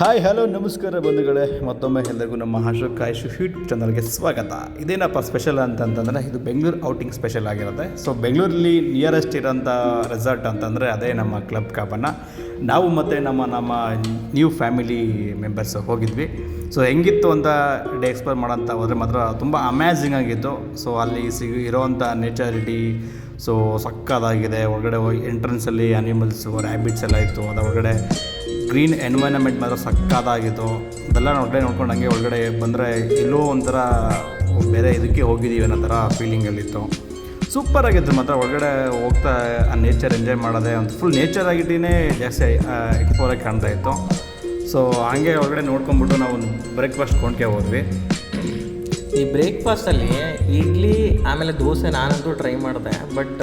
Hi hello ನಮಸ್ಕಾರ ಬಂಧುಗಳೇ, ಮತ್ತೊಮ್ಮೆ ಎಲ್ಲರಿಗೂ ನಮ್ಮ ಅಶೋಕ್ ಆಯುಷ್ ಯೂಟ್ಯೂಬ್ ಚಾನಲ್ಗೆ ಸ್ವಾಗತ. ಇದೇನಪ್ಪ ಸ್ಪೆಷಲ್ ಅಂತಂತಂದರೆ ಇದು ಬೆಂಗಳೂರು ಔಟಿಂಗ್ ಸ್ಪೆಷಲ್ ಆಗಿರುತ್ತೆ. ಸೊ ಬೆಂಗಳೂರಲ್ಲಿ ನಿಯರೆಸ್ಟ್ ಇರೋಂಥ ರೆಸಾರ್ಟ್ ಅಂತಂದರೆ ಅದೇ ನಮ್ಮ ಕ್ಲಬ್ ಕಾಬನ್ನ. ನಾವು ಮತ್ತು ನಮ್ಮ ನ್ಯೂ ಫ್ಯಾಮಿಲಿ ಮೆಂಬರ್ಸ್ ಹೋಗಿದ್ವಿ. ಸೊ ಹೆಂಗಿತ್ತು ಅಂತ ಎಕ್ಸ್ಪ್ಲೋರ್ ಮಾಡೋಂಥ ಹೋದರೆ ಮಾತ್ರ ತುಂಬ ಅಮೇಝಿಂಗ್ ಆಗಿತ್ತು. ಸೊ ಅಲ್ಲಿ ಇರೋವಂಥ ನೇಚರಿಟಿ ಸೊ ಸಕ್ಕದಾಗಿದೆ. ಒಳಗಡೆ ಎಂಟ್ರೆನ್ಸಲ್ಲಿ ಅನಿಮಲ್ಸು ರ್ಯಾಬಿಟ್ಸ್ ಎಲ್ಲ ಇತ್ತು. ಅದರ ಒಳಗಡೆ ಗ್ರೀನ್ ಎನ್ವೈರನ್ಮೆಂಟ್ ಮಾತ್ರ ಸಕ್ಕದಾಗಿತ್ತು. ಅದೆಲ್ಲ ನೋಡ್ಕೊಂಡು ಹಂಗೆ ಒಳಗಡೆ ಬಂದರೆ ಎಲ್ಲೋ ಒಂಥರ ಬೇರೆ ಇದಕ್ಕೆ ಹೋಗಿದ್ದೀವಿ ಅನ್ನೋ ಥರ ಫೀಲಿಂಗಲ್ಲಿತ್ತು. ಸೂಪರಾಗಿತ್ತು ಮಾತ್ರ. ಒಳಗಡೆ ಹೋಗ್ತಾ ಆ ನೇಚರ್ ಎಂಜಾಯ್ ಮಾಡೋದೇ ಒಂದು ಫುಲ್ ನೇಚರ್ ಆಗಿಟ್ಟಿನೇ ಜಾಸ್ತಿ ಎಕ್ಸ್ಪ್ಲೋರಾಗಿ ಕಾಣ್ತಾ ಇತ್ತು. ಸೊ ಹಾಗೆ ಒಳಗಡೆ ನೋಡ್ಕೊಂಬಿಟ್ಟು ನಾವು ಬ್ರೇಕ್ಫಾಸ್ಟ್ ಕೊಂಡ್ಕೆ ಹೋದ್ವಿ. ಈ ಬ್ರೇಕ್ಫಾಸ್ಟಲ್ಲಿ ಇಡ್ಲಿ ಆಮೇಲೆ ದೋಸೆ ನಾನಂತೂ ಟ್ರೈ ಮಾಡಿದೆ, ಬಟ್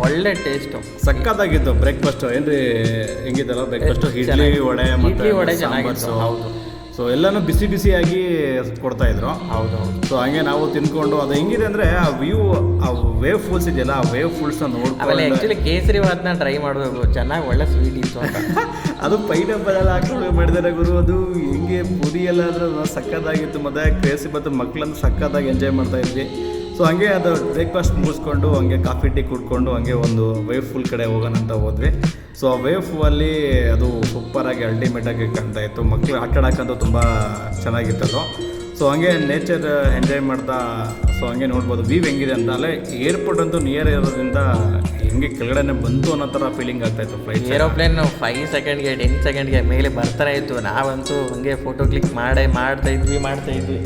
ಒಳ್ಳೆ ಟೇಸ್ಟು ಸಕ್ಕತ್ತಾಗಿತ್ತು. ಬ್ರೇಕ್ಫಾಸ್ಟು ಏನ್ರಿ ಹೆಂಗಿತ್ತಲ್ಲ ಬ್ರೇಕ್ಫಾಸ್ಟು, ಇಡ್ಲಿ ವಡೆ ಚೆನ್ನಾಗಿತ್ತು. ಹೌದು. ಸೊ ಎಲ್ಲನೂ ಬಿಸಿ ಬಿಸಿಯಾಗಿ ಕೊಡ್ತಾಯಿದ್ರು. ಹೌದು. ಸೊ ಹಂಗೆ ನಾವು ತಿನ್ಕೊಂಡು ಅದು ಹೆಂಗಿದೆ ಅಂದರೆ ಆ ವ್ಯೂ, ಆ ವೇವ್ ಫೂಲ್ಸ್ ಇದೆಯಲ್ಲ, ಆ ವೇವ್ ಫೂಲ್ಸ್ನ ಆಮೇಲೆ ಆ್ಯಕ್ಚುಲಿ ಕೇಸರಿವಾದನ್ನ ಟ್ರೈ ಮಾಡಬೇಕು, ಚೆನ್ನಾಗಿ ಒಳ್ಳೆ ಸ್ವೀಟ್ ಇತ್ತು ಅಂತ. ಅದು ಪೈನಾಪಲ್ ಎಲ್ಲ ಹಾಕೊಂಡು ಮಾಡಿದ್ದಾರೆ ಗುರು. ಅದು ಹೆಂಗೆ ಪುರಿ ಎಲ್ಲ ಆದ್ರೆ ಸಕ್ಕತ್ತಾಗಿತ್ತು. ಮತ್ತು ಕೇಸರಿ ಮಕ್ಕಳಂತ ಸಕ್ಕತ್ತಾಗಿ ಎಂಜಾಯ್ ಮಾಡ್ತಾಯಿದ್ವಿ. ಸೊ ಹಂಗೆ ಅದು ಬ್ರೇಕ್ಫಾಸ್ಟ್ ಮುಗಿಸ್ಕೊಂಡು ಹಂಗೆ ಕಾಫಿ ಟೀ ಕುಡ್ಕೊಂಡು ಹಂಗೆ ಒಂದು ವೇವ್ ಫೂಲ್ ಕಡೆ ಹೋಗೋಣ ಅಂತ ಹೋದ್ವಿ. ಸೊ ಆ ವೇವ್ ಫೂಲಲ್ಲಿ ಅದು ಸೂಪರಾಗಿ ಅಲ್ಟಿಮೇಟಾಗಿ ಕಾಣ್ತಾ ಇತ್ತು. ಮಕ್ಕಳು ಆಟ ಆಡೋಕ್ಕಂತೂ ತುಂಬ ಚೆನ್ನಾಗಿತ್ತದು. ಸೊ ಹಂಗೆ ನೇಚರ್ ಎಂಜಾಯ್ ಮಾಡ್ತಾ ಸೊ ಹಂಗೆ ನೋಡ್ಬೋದು ವ್ಯೂ ಹೆಂಗಿದೆ ಅಂತ. ಅಲ್ಲೇ ಏರ್ಪೋರ್ಟ್ ಅಂತೂ ನಿಯರ್ ಇರೋದ್ರಿಂದ ಹೆಂಗೆ ಕೆಳಗಡೆ ಬಂತು ಅನ್ನೋ ಥರ ಫೀಲಿಂಗ್ ಆಗ್ತಾಯಿತ್ತು. ಫ್ಲೈಟ್ ಏರೋಪ್ಲೇನ್ 5 ಸೆಕೆಂಡ್ಗೆ 10 ಸೆಕೆಂಡ್ಗೆ ಮೇಲೆ ಬರ್ತಾನೆ ಇತ್ತು. ನಾವಂತೂ ಹಂಗೆ ಫೋಟೋ ಕ್ಲಿಕ್ ಮಾಡ್ತಾ ಇದ್ವಿ.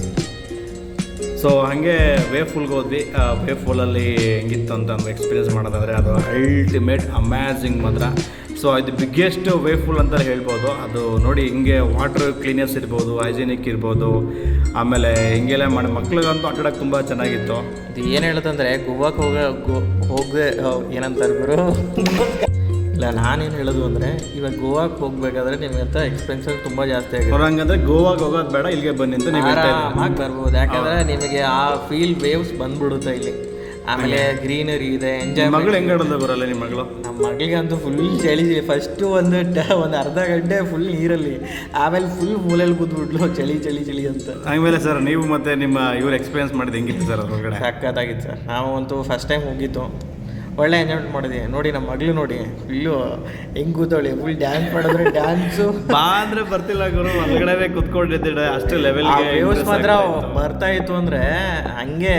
ಸೊ ಹಾಗೆ ವೇವ್ ಫೂಲ್ಗೆ ಹೋದ್ವಿ. ವೇವ್ ಫೂಲಲ್ಲಿ ಹೆಂಗಿತ್ತು ಅಂತ ಎಕ್ಸ್ಪೀರಿಯೆನ್ಸ್ ಮಾಡೋದಾದರೆ ಅದು ಅಲ್ಟಿಮೇಟ್ ಅಮೇಝಿಂಗ್ ಮಾತ್ರ. ಸೊ ಇದು ಬಿಗ್ಗೆಸ್ಟ್ ವೇವ್ ಫೂಲ್ ಅಂತ ಹೇಳ್ಬೋದು. ಅದು ನೋಡಿ ಹಿಂಗೆ ವಾಟರ್ ಕ್ಲೀನೆಸ್ ಇರ್ಬೋದು, ಹೈಜಿನಿಕ್ ಇರ್ಬೋದು, ಆಮೇಲೆ ಹಿಂಗೆಲ್ಲ ಮಾಡಿ ಮಕ್ಳಿಗಂತೂ ಆಟ ಆಡೋಕ್ಕೆ ತುಂಬ ಚೆನ್ನಾಗಿತ್ತು. ಇದು ಏನು ಹೇಳೋದಂದರೆ ಗೋವಾಕ್ಕೆ ಹೋಗದೆ ಏನಂತಾರೆ ಗುರು ಇಲ್ಲ, ನಾನೇನು ಹೇಳೋದು ಅಂದರೆ ಇವಾಗ ಗೋವಾಕ್ಕೆ ಹೋಗ್ಬೇಕಾದ್ರೆ ನಿಮಗಂತ ಎಕ್ಸ್ಪೆನ್ಸಸ್ ತುಂಬ ಜಾಸ್ತಿ ಆಗಿದೆ. ಹಂಗಂದ್ರೆ ಗೋವಾಗೆ ಹೋಗೋದು ಬೇಡ, ಇಲ್ಲಿಗೆ ಬನ್ನಿ ಅಂತ ನೀವು ಆರಾಮಾಗಿ ಬರ್ಬೋದು. ಯಾಕಂದರೆ ನಿಮಗೆ ಆ ಫೀಲ್ ವೇವ್ಸ್ ಬಂದ್ಬಿಡುತ್ತೆ ಇಲ್ಲಿ. ಆಮೇಲೆ ಗ್ರೀನರಿ ಇದೆ, ಎಂಜಾಯ್. ಮಗಳು ಹೆಂಗೆ ಆಡೋದು ಬರಲ್ಲ ನಿಮ್ಮ ಮಗಳು? ನಮ್ಮ ಮಗಳಿಗಂತೂ ಫುಲ್ ಚಳಿ. ಫಸ್ಟು ಒಂದು ಅರ್ಧ ಗಂಟೆ ಫುಲ್ ನೀರಲ್ಲಿ, ಆಮೇಲೆ ಫುಲ್ ಮೂಲೆಯಲ್ಲಿ ಕೂತ್ಬಿಟ್ಲು ಚಳಿ ಅಂತ. ಆಮೇಲೆ ಸರ್ ನೀವು ಮತ್ತೆ ನಿಮ್ಮ ಇವ್ರು ಎಕ್ಸ್ಪೀರಿಯನ್ಸ್ ಮಾಡಿದ್ದು ಹೆಂಗಿತ್ತು ಸರ್? ಅದ್ರೊಳಗಡೆ ಸಕ್ಕತ್ತಾಗಿತ್ತು ಸರ್. ನಾವು ಅಂತೂ ಫಸ್ಟ್ ಟೈಮ್ ಹೋಗಿದ್ದು, ಒಳ್ಳೆ ಎಂಜಾಯ್ಮೆಂಟ್ ಮಾಡಿದ್ವಿ. ನೋಡಿ ನಮ್ಮ ಮಗಳು ನೋಡಿ ಫುಲ್ಲು ಹೆಂಗೆ ಕೂತವಳಿ, ಫುಲ್ ಡ್ಯಾನ್ಸ್ ಮಾಡಿದ್ರೆ ಡ್ಯಾನ್ಸು ಬಾ ಅಂದರೆ ಬರ್ತಿಲ್ಲ ಗುರು. ಹೊರಗಡೆ ಕೂತ್ಕೊಂಡಿದ್ದೆ ಅಷ್ಟು ಲೆವೆಲ್ಗೆ ವ್ಯೂಸ್ ಮಾತ್ರ ಬರ್ತಾ ಇತ್ತು. ಅಂದರೆ ಹಂಗೆ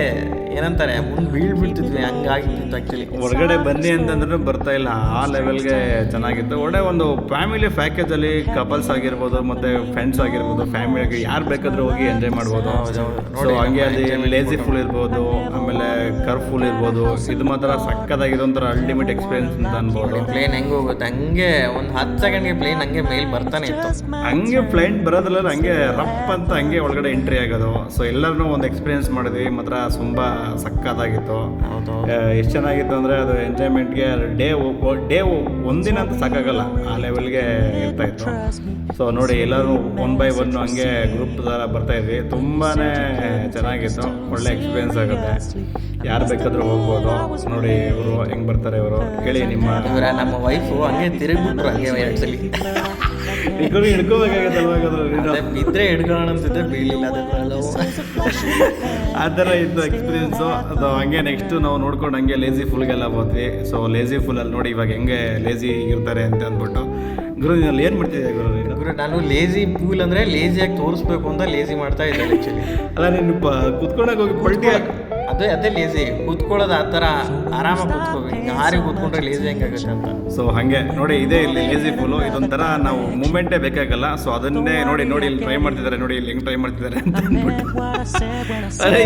ಏನಂತಾರೆ ಮುಂದೆ ಬೀಳ್ಬಿಡ್ತಿದ್ವಿ, ಹಂಗಾಗಿತ್ತು ಆ್ಯಕ್ಚುಲಿ. ಹೊರಗಡೆ ಬನ್ನಿ ಅಂತಂದ್ರೂ ಬರ್ತಾ ಇಲ್ಲ, ಆ ಲೆವೆಲ್ಗೆ ಚೆನ್ನಾಗಿತ್ತು. ಒಳ್ಳೆ ಒಂದು ಫ್ಯಾಮಿಲಿ ಪ್ಯಾಕೇಜಲ್ಲಿ ಕಪಲ್ಸ್ ಆಗಿರ್ಬೋದು ಮತ್ತು ಫ್ರೆಂಡ್ಸ್ ಆಗಿರ್ಬೋದು, ಫ್ಯಾಮಿಲಿಗೆ ಯಾರು ಬೇಕಾದರೂ ಹೋಗಿ ಎಂಜಾಯ್ ಮಾಡ್ಬೋದು. ಸೊ ಹಂಗೆ ಅಲ್ಲಿ ಲೇಜಿ ಫುಲ್ ಇರ್ಬೋದು, ಆಮೇಲೆ ಕರ್ ಫುಲ್ ಇರ್ಬೋದು. ಇದು ಮಾತ್ರ ಸಕ್ಕದಾಗಿದೆ, ಒಂಥರ ಅಲ್ಟಿಮೇಟ್ ಎಕ್ಸ್ಪೀರಿಯನ್ಸ್ ಅಂತ ಅನ್ಬೋದು. ಪ್ಲೇನ್ ಹೆಂಗೆ ಹೋಗುತ್ತೆ ಹಂಗೆ ಒಂದು 10 ಸೆಕೆಂಡ್ಗೆ ಪ್ಲೇನ್ ಹಂಗೆ ಮೇಲೆ ಬರ್ತಾನೆ ಇತ್ತು. ಹಂಗೆ ಫ್ಲೈಟ್ ಬರೋದಿಲ್ಲ, ಹಂಗೆ ರಪ್ ಅಂತ ಹಂಗೆ ಒಳಗಡೆ ಎಂಟ್ರಿ ಆಗೋದು. ಸೊ ಎಲ್ಲರೂ ಒಂದು ಎಕ್ಸ್ಪೀರಿಯನ್ಸ್ ಮಾಡಿದ್ವಿ. ಮಾತ್ರ ತುಂಬ ಸಕ್ಕದಾಗಿತ್ತು. ಎಷ್ಟು ಚೆನ್ನಾಗಿತ್ತು ಅಂದರೆ ಅದು ಎಂಜಾಯ್ಮೆಂಟ್ಗೆ ಡೇ ಒಂದಿನ ಅಂತ ಸಾಕಾಗಲ್ಲ, ಆ ಲೆವೆಲ್ಗೆ ಇರ್ತಾಯಿತ್ತು. ಸೊ ನೋಡಿ ಎಲ್ಲರೂ 1 by 1 ಹಂಗೆ ಗ್ರೂಪ್ ಥರ ಬರ್ತಾಯಿದ್ವಿ. ತುಂಬಾ ಚೆನ್ನಾಗಿತ್ತು, ಒಳ್ಳೆ ಎಕ್ಸ್ಪೀರಿಯನ್ಸ್ ಆಗುತ್ತೆ. ಯಾರು ಬೇಕಾದರೂ ಹೋಗ್ಬೋದು. ನೋಡಿ ಇವರು ಹೆಂಗೆ ಬರ್ತಾರೆ, ಇವರು ಹೇಳಿ ನಮ್ಮ ವೈಫು ಹಂಗೆ ತಿರುಗಿಬಿಟ್ರು ಹಂಗೆ 2 ಸಲ. ಹಿಡ್ಕೋಬೇಕಾಗತ್ತಲ್ವ, ಬಿದ್ದರೆ ಹಿಡ್ಕೊಳ್ಳೋಣ ಅಂತಿದ್ದೆ, ಬೀಳಿಲ್ಲ. ಆ ಥರ ಇತ್ತು ಎಕ್ಸ್ಪೀರಿಯೆನ್ಸು. ಅದು ಹಂಗೆ ನೆಕ್ಸ್ಟು ನಾವು ನೋಡ್ಕೊಂಡು ಹಂಗೆ ಲೇಜಿ ಫುಲ್ಗೆಲ್ಲ ಹೋದ್ವಿ. ಸೊ ಲೇಜಿ ಫುಲ್ಲಲ್ಲಿ ನೋಡಿ ಇವಾಗ ಹೆಂಗೆ ಲೇಜಿ ಇರ್ತಾರೆ ಅಂತ ಅಂದ್ಬಿಟ್ಟು. ಗುರು ನೀನಲ್ಲಿ ಏನು ಮಾಡ್ತಿದ್ದೆ ಗುರು? ನಾನು ಲೇಜಿ ಪೂಲ್ ಅಂದರೆ ಲೇಜಿಯಾಗಿ ತೋರಿಸ್ಬೇಕು ಅಂತ ಲೇಜಿ ಮಾಡ್ತಾ ಇದ್ದೆ ಆ್ಯಕ್ಚುಲಿ. ಅಲ್ಲ ನೀನು ಕುತ್ಕೊಂಡಾಗ ಹೋಗಿ ಪಲ್ಟಿ ಅದೇ ಲೇಜಿ ಕೂತ್ಕೊಳ್ಳೋದು, ಆ ಥರ ಆರಾಮಾಗಿ ಕೂತ್ಕೋಬೇಕು. ಹಾರಿ ಕೂತ್ಕೊಂಡ್ರೆ ಲೇಜಿ ಹೆಂಗಾಗುತ್ತೆ ಅಂತ. ಸೊ ಹಾಗೆ ನೋಡಿ ಇದೇ ಇಲ್ಲಿ ಲೇಜಿ ಫುಲ್ಲು. ಇದೊಂಥರ ನಾವು ಮೂಮೆಂಟೇ ಬೇಕಾಗಲ್ಲ. ಸೊ ಅದನ್ನೇ ನೋಡಿ ಇಲ್ಲಿ ಟ್ರೈ ಮಾಡ್ತಿದ್ದಾರೆ, ನೋಡಿ ಇಲ್ಲಿ ಹೆಂಗೆ ಟ್ರೈ ಮಾಡ್ತಿದ್ದಾರೆ ಅಂತ ಅಂದ್ಬಿಟ್ಟು. ಅದೇ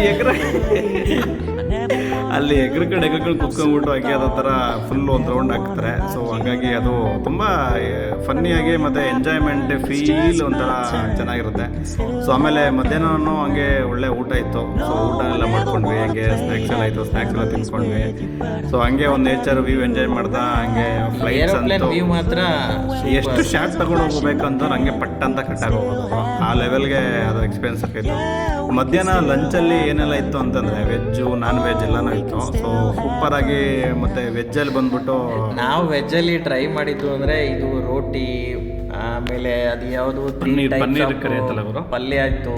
ಅಲ್ಲಿ ಎಗ್ರಕಡೆ ಕುತ್ಕೊಂಡ್ಬಿಟ್ಟು ಹಾಗೆ ಅದೋ ಥರ ಫುಲ್ ಒಂದು ರೌಂಡ್ ಹಾಕ್ತಾರೆ. ಸೊ ಹಾಗಾಗಿ ಅದು ತುಂಬ ಫನ್ನಿಯಾಗಿ ಮತ್ತು ಎಂಜಾಯ್ಮೆಂಟ್ ಫೀಲ್ ಒಂಥರ ಚೆನ್ನಾಗಿರುತ್ತೆ. ಸೊ ಆಮೇಲೆ ಮಧ್ಯಾಹ್ನ ಹಂಗೆ ಒಳ್ಳೆ ಊಟ ಇತ್ತು. ಸೊ ಊಟ ಎಲ್ಲ ಮಾಡ್ಕೊಂಡ್ವಿ, ಹಂಗೆ ಸ್ನ್ಯಾಕ್ಸ್ ಎಲ್ಲ ಇತ್ತು, ಸ್ನ್ಯಾಕ್ಸ್ ಎಲ್ಲ ತಿನ್ಕೊಂಡ್ವಿ. ಸೊ ಹಂಗೆ ಒಂದು ನೇಚರ್ ವ್ಯೂ ಎಂಜಾಯ್ ಮಾಡ್ತಾ ಹಂಗೆ ಫ್ಲೈಟ್ಸ್ ಅಂತೂ ವ್ಯೂ ಮಾತ್ರ ಎಷ್ಟು ಶಾರ್ಟ್ ತಗೊಂಡು ಹೋಗ್ಬೇಕಂತ ಹಂಗೆ ಪಟ್ ಅಂತ ಕಟ್ಟಾಗಿ ಹೋಗೋದು, ಆ ಲೆವೆಲ್ಗೆ ಅದು ಎಕ್ಸ್ಪೀರಿಯನ್ಸ್ ಆಗ್ತಿತ್ತು. ಮಧ್ಯಾಹ್ನ ಲಂಚಲ್ಲಿ ಏನೆಲ್ಲ ಇತ್ತು ಅಂತಂದರೆ ವೆಜ್ಜು ನಾನ್ ವೆಜ್ ಎಲ್ಲನೂ ಇತ್ತು. ಸೊ ಸೂಪರಾಗಿ. ಮತ್ತು ವೆಜ್ಜಲ್ಲಿ ಬಂದ್ಬಿಟ್ಟು ನಾವು ವೆಜ್ಜಲ್ಲಿ ಟ್ರೈ ಮಾಡಿದ್ದು ಅಂದರೆ ಇದು ರೋಟಿ, ಆಮೇಲೆ ಅದು ಯಾವುದು ಪನ್ನೀರ್ ಕರಿ ಅಂತಲ್ಲ ಗುರು? ಪಲ್ಯ ಆಯಿತು.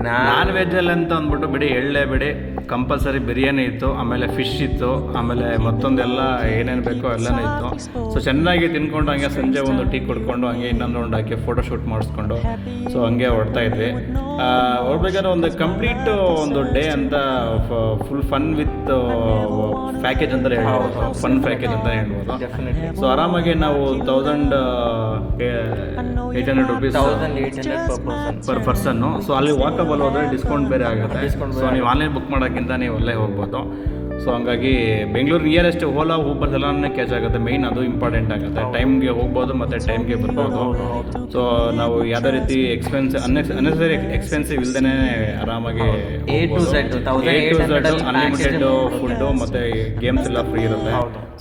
ನಾನ್ ವೆಜ್ಜಲ್ಲಿ ಅಂತ ಅಂದ್ಬಿಟ್ಟು ಬಿಡಿ ಎಳ್ಳೆ ಬಿಡಿ ಕಂಪಲ್ಸರಿ ಬಿರಿಯಾನಿ ಇತ್ತು, ಆಮೇಲೆ ಫಿಶ್ ಇತ್ತು, ಆಮೇಲೆ ಮತ್ತೊಂದೆಲ್ಲ ಏನೇನು ಬೇಕೋ ಎಲ್ಲನೂ ಇತ್ತು. ಸೊ ಚೆನ್ನಾಗಿ ತಿನ್ಕೊಂಡು ಹಂಗೆ ಸಂಜೆ ಒಂದು ಟೀ ಕುಡ್ಕೊಂಡು ಹಂಗೆ ಇನ್ನೊಂದು ರೌಂಡ್ ಹಾಕಿ ಫೋಟೋ ಶೂಟ್ ಮಾಡಿಸ್ಕೊಂಡು ಸೊ ಹಂಗೆ ಹೊರಡ್ತಾ ಇದ್ವಿ. ಹೊರಡ್ಬೇಕಾದ್ರೆ ಒಂದು ಕಂಪ್ಲೀಟ್ ಒಂದು ಡೇ ಅಂತ ಫುಲ್ ಫನ್ ವಿತ್ ಪ್ಯಾಕೇಜ್ ಅಂತಲೇ ಹೇಳ್ಬೋದು, ಫನ್ ಪ್ಯಾಕೇಜ್ ಅಂತಲೇ ಹೇಳ್ಬೋದು. ಡೆಫಿನೆಟ್ಲಿ ಸೊ ಆರಾಮಾಗಿ ನಾವು 1800 rupees 1800 ಪರ್ ಪರ್ಸನ್ನು. ಸೊ ಅಲ್ಲಿ ವಾಕಬಲ್ ಹೋದರೆ ಡಿಸ್ಕೌಂಟ್ ಬೇರೆ ಆಗುತ್ತೆ. ಸೊ ನೀವು ಆನ್ಲೈನ್ ಬುಕ್ ಮಾಡೋಕ್ಕಿಂತ ನೀವು ಅಲ್ಲೇ ಹೋಗ್ಬೋದು. ಸೊ ಹಂಗಾಗಿ ಬೆಂಗಳೂರು ನಿಯರೆಸ್ಟ್ ಓಲಾ ಊಬರ್ಸ್ ಎಲ್ಲನೇ ಕ್ಯಾಚ್ ಆಗುತ್ತೆ. ಮೇಯ್ನ್ ಅದು ಇಂಪಾರ್ಟೆಂಟ್ ಆಗುತ್ತೆ. ಟೈಮ್ಗೆ ಹೋಗ್ಬೋದು ಮತ್ತು ಟೈಮ್ಗೆ ಬರ್ಬೋದು. ಸೊ ನಾವು ಯಾವುದೇ ರೀತಿ ಅನ್ನೆಸರಿ ಎಕ್ಸ್ಪೆನ್ಸಿವ್ ಇಲ್ದೇ ಆರಾಮಾಗಿ A to Z unlimited food ಮತ್ತು ಗೇಮ್ಸ್ ಎಲ್ಲ ಫ್ರೀ ಇರುತ್ತೆ.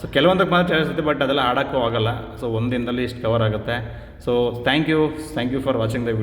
ಸೊ ಕೆಲವೊಂದಕ್ಕೆ ಮಾತ್ರ ಚಾರ್ಜ್ ಇರುತ್ತೆ, ಬಟ್ ಅದೆಲ್ಲ ಆಡೋಕ್ಕೂ ಆಗಲ್ಲ. ಸೊ ಒಂದು ದಿನದಲ್ಲಿ ಇಷ್ಟು ಕವರ್ ಆಗುತ್ತೆ. So thank you for watching the video.